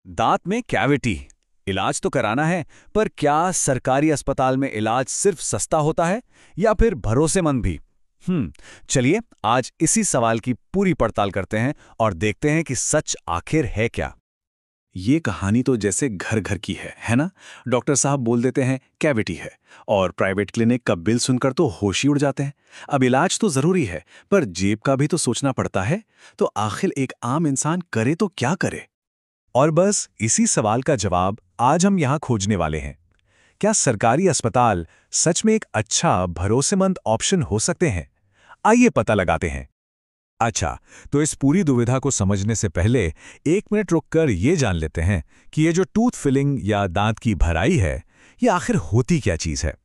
दांत में कैविटी, इलाज तो कराना है, पर क्या सरकारी अस्पताल में इलाज सिर्फ सस्ता होता है या फिर भरोसेमंद भी? चलिए आज इसी सवाल की पूरी पड़ताल करते हैं और देखते हैं कि सच आखिर है क्या। ये कहानी तो जैसे घर घर की है ना। डॉक्टर साहब बोल देते हैं कैविटी है, और प्राइवेट क्लिनिक का बिल सुनकर तो होश ही उड़ जाते हैं। अब इलाज तो जरूरी है, पर जेब का भी तो सोचना पड़ता है। तो आखिर एक आम इंसान करे तो क्या करे? और बस इसी सवाल का जवाब आज हम यहाँ खोजने वाले हैं। क्या सरकारी अस्पताल सच में एक अच्छा भरोसेमंद ऑप्शन हो सकते हैं? आइए पता लगाते हैं। अच्छा, तो इस पूरी दुविधा को समझने से पहले 1 मिनट रुककर ये जान लेते हैं कि ये जो टूथ फिलिंग या दांत की भराई है, ये आखिर होती क्या चीज़ है।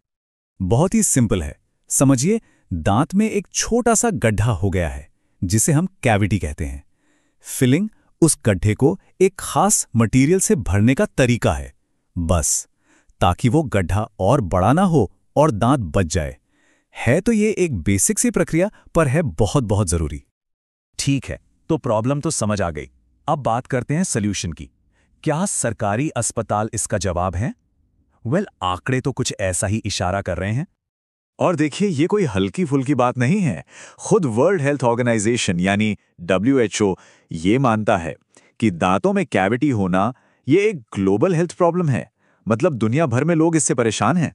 बहुत ही सिंपल है। समझिए, दांत में एक छोटा सा गड्ढा हो गया है जिसे हम कैविटी कहते हैं। फिलिंग उस गड्ढे को एक खास मटेरियल से भरने का तरीका है, बस ताकि वो गड्ढा और बड़ा ना हो और दांत बच जाए। है तो ये एक बेसिक सी प्रक्रिया, पर है बहुत बहुत जरूरी। ठीक है, तो प्रॉब्लम तो समझ आ गई। अब बात करते हैं सॉल्यूशन की। क्या सरकारी अस्पताल इसका जवाब है? आंकड़े तो कुछ ऐसा ही इशारा कर रहे हैं। और देखिए, ये कोई हल्की फुल्की बात नहीं है। खुद वर्ल्ड हेल्थ ऑर्गेनाइजेशन यानी WHO ये मानता है कि दांतों में कैविटी होना ये एक ग्लोबल हेल्थ प्रॉब्लम है। मतलब दुनिया भर में लोग इससे परेशान हैं।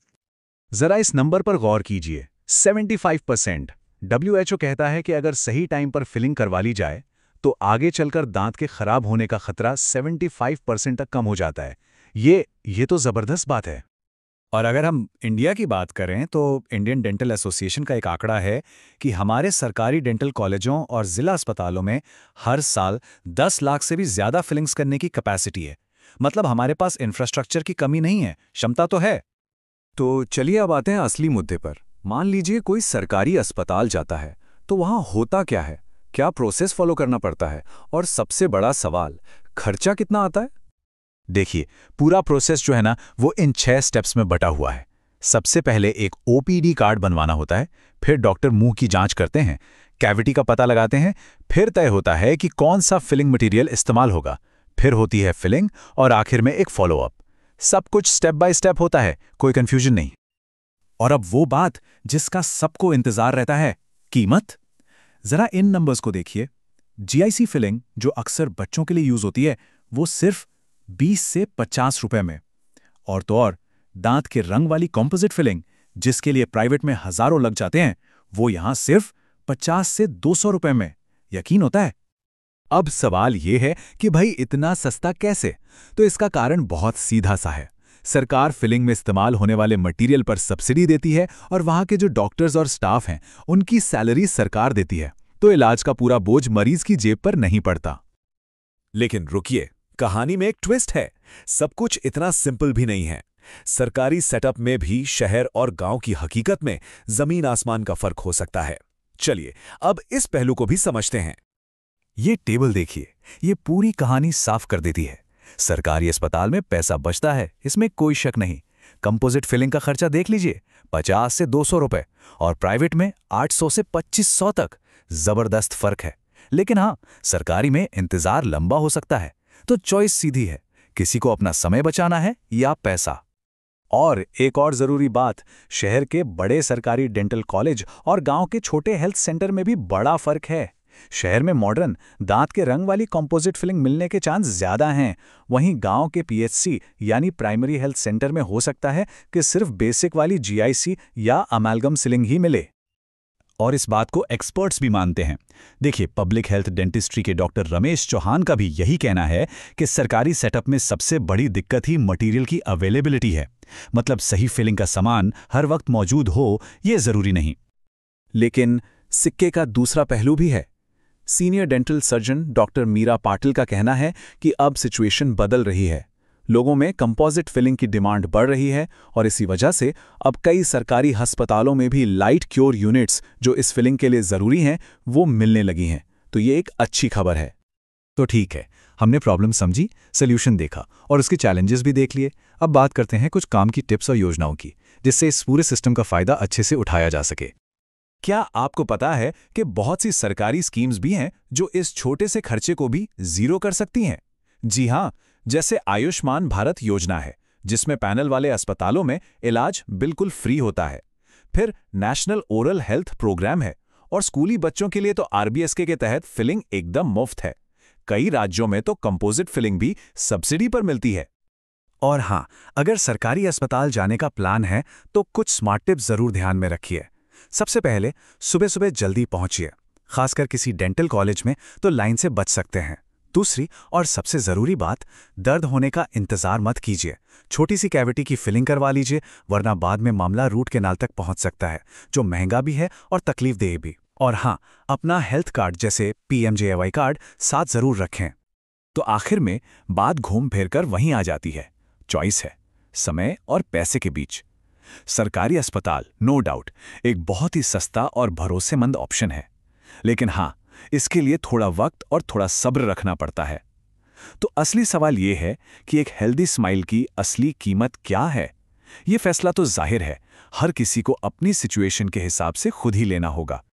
जरा इस नंबर पर गौर कीजिए, 75%। WHO कहता है कि अगर सही टाइम पर फिलिंग करवा ली जाए तो आगे चलकर दांत के खराब होने का खतरा 75% तक कम हो जाता है। ये तो जबरदस्त बात है। और अगर हम इंडिया की बात करें तो इंडियन डेंटल एसोसिएशन का एक आंकड़ा है कि हमारे सरकारी डेंटल कॉलेजों और जिला अस्पतालों में हर साल 10 लाख से भी ज्यादा फिलिंग्स करने की कैपेसिटी है। मतलब हमारे पास इंफ्रास्ट्रक्चर की कमी नहीं है, क्षमता तो है। तो चलिए अब आते हैं असली मुद्दे पर। मान लीजिए कोई सरकारी अस्पताल जाता है, तो वहां होता क्या है, क्या प्रोसेस फॉलो करना पड़ता है, और सबसे बड़ा सवाल, खर्चा कितना आता है? देखिए, पूरा प्रोसेस जो है ना, वो इन 6 स्टेप्स में बटा हुआ है। सबसे पहले एक OPD कार्ड बनवाना होता है, फिर डॉक्टर मुंह की जांच करते हैं, कैविटी का पता लगाते हैं, फिर तय होता है कि कौन सा फिलिंग मटेरियल इस्तेमाल होगा, फिर होती है फिलिंग, और आखिर में एक फॉलोअप। सब कुछ स्टेप बाय स्टेप होता है, कोई कंफ्यूजन नहीं। और अब वो बात जिसका सबको इंतजार रहता है, कीमत। जरा इन नंबर्स को देखिए। GIC फिलिंग जो अक्सर बच्चों के लिए यूज होती है, वो सिर्फ 20 से 50 रुपए में। और तो और दांत के रंग वाली कॉम्पोजिट फिलिंग, जिसके लिए प्राइवेट में हजारों लग जाते हैं, वो यहां सिर्फ 50 से 200 रुपए में। यकीन होता है? अब सवाल यह है कि भाई इतना सस्ता कैसे? तो इसका कारण बहुत सीधा सा है। सरकार फिलिंग में इस्तेमाल होने वाले मटेरियल पर सब्सिडी देती है और वहां के जो डॉक्टर्स और स्टाफ हैं, उनकी सैलरी सरकार देती है। तो इलाज का पूरा बोझ मरीज की जेब पर नहीं पड़ता। लेकिन रुकिए, कहानी में एक ट्विस्ट है। सब कुछ इतना सिंपल भी नहीं है। सरकारी सेटअप में भी शहर और गांव की हकीकत में जमीन आसमान का फर्क हो सकता है। चलिए अब इस पहलू को भी समझते हैं। ये टेबल देखिए, ये पूरी कहानी साफ कर देती है। सरकारी अस्पताल में पैसा बचता है, इसमें कोई शक नहीं। कंपोजिट फिलिंग का खर्चा देख लीजिए, 50 से 200 रुपए, और प्राइवेट में 800 से 2500 तक। जबरदस्त फर्क है। लेकिन हाँ, सरकारी में इंतजार लंबा हो सकता है। तो चॉइस सीधी है, किसी को अपना समय बचाना है या पैसा। और एक और जरूरी बात, शहर के बड़े सरकारी डेंटल कॉलेज और गांव के छोटे हेल्थ सेंटर में भी बड़ा फर्क है। शहर में मॉडर्न दांत के रंग वाली कंपोजिट फिलिंग मिलने के चांस ज्यादा हैं। वहीं गांव के PHC यानी प्राइमरी हेल्थ सेंटर में हो सकता है कि सिर्फ बेसिक वाली GIC या अमेल्गम सिलिंग ही मिले। और इस बात को एक्सपर्ट्स भी मानते हैं। देखिए, पब्लिक हेल्थ डेंटिस्ट्री के डॉक्टर रमेश चौहान का भी यही कहना है कि सरकारी सेटअप में सबसे बड़ी दिक्कत ही मटेरियल की अवेलेबिलिटी है। मतलब सही फिलिंग का सामान हर वक्त मौजूद हो, ये जरूरी नहीं। लेकिन सिक्के का दूसरा पहलू भी है। Senior dental surgeon doctor Meera Patil का कहना है कि अब सिचुएशन बदल रही है। लोगों में कंपोजिट फिलिंग की डिमांड बढ़ रही है, और इसी वजह से अब कई सरकारी अस्पतालों में भी लाइट क्योर यूनिट्स जो इस फिलिंग के लिए ज़रूरी हैं, वो मिलने लगी हैं। तो ये एक अच्छी खबर है। तो ठीक है, हमने प्रॉब्लम समझी, सोल्यूशन देखा और उसके चैलेंजेस भी देख लिए। अब बात करते हैं कुछ काम की टिप्स और योजनाओं की, जिससे इस पूरे सिस्टम का फ़ायदा अच्छे से उठाया जा सके। क्या आपको पता है कि बहुत सी सरकारी स्कीम्स भी हैं जो इस छोटे से खर्चे को भी जीरो कर सकती हैं? जी हाँ, जैसे आयुष्मान भारत योजना है, जिसमें पैनल वाले अस्पतालों में इलाज बिल्कुल फ्री होता है। फिर नेशनल ओरल हेल्थ प्रोग्राम है, और स्कूली बच्चों के लिए तो आरबीएसके के तहत फिलिंग एकदम मुफ्त है। कई राज्यों में तो कंपोजिट फिलिंग भी सब्सिडी पर मिलती है। और हाँ, अगर सरकारी अस्पताल जाने का प्लान है तो कुछ स्मार्ट टिप्स जरूर ध्यान में रखिए। सबसे पहले, सुबह सुबह जल्दी पहुंचिए, खासकर किसी डेंटल कॉलेज में तो लाइन से बच सकते हैं। दूसरी और सबसे जरूरी बात, दर्द होने का इंतजार मत कीजिए। छोटी सी कैविटी की फिलिंग करवा लीजिए, वरना बाद में मामला रूट कैनाल तक पहुंच सकता है, जो महंगा भी है और तकलीफदेह भी। और हाँ, अपना हेल्थ कार्ड जैसे पीएमजेएवाई कार्ड साथ जरूर रखें। तो आखिर में बात घूम फिर कर वहीं आ जाती है, चॉइस है, समय और पैसे के बीच। सरकारी अस्पताल नो डाउट एक बहुत ही सस्ता और भरोसेमंद ऑप्शन है, लेकिन हाँ, इसके लिए थोड़ा वक्त और थोड़ा सब्र रखना पड़ता है। तो असली सवाल यह है कि एक हेल्दी स्माइल की असली कीमत क्या है? यह फैसला तो जाहिर है, हर किसी को अपनी सिचुएशन के हिसाब से खुद ही लेना होगा।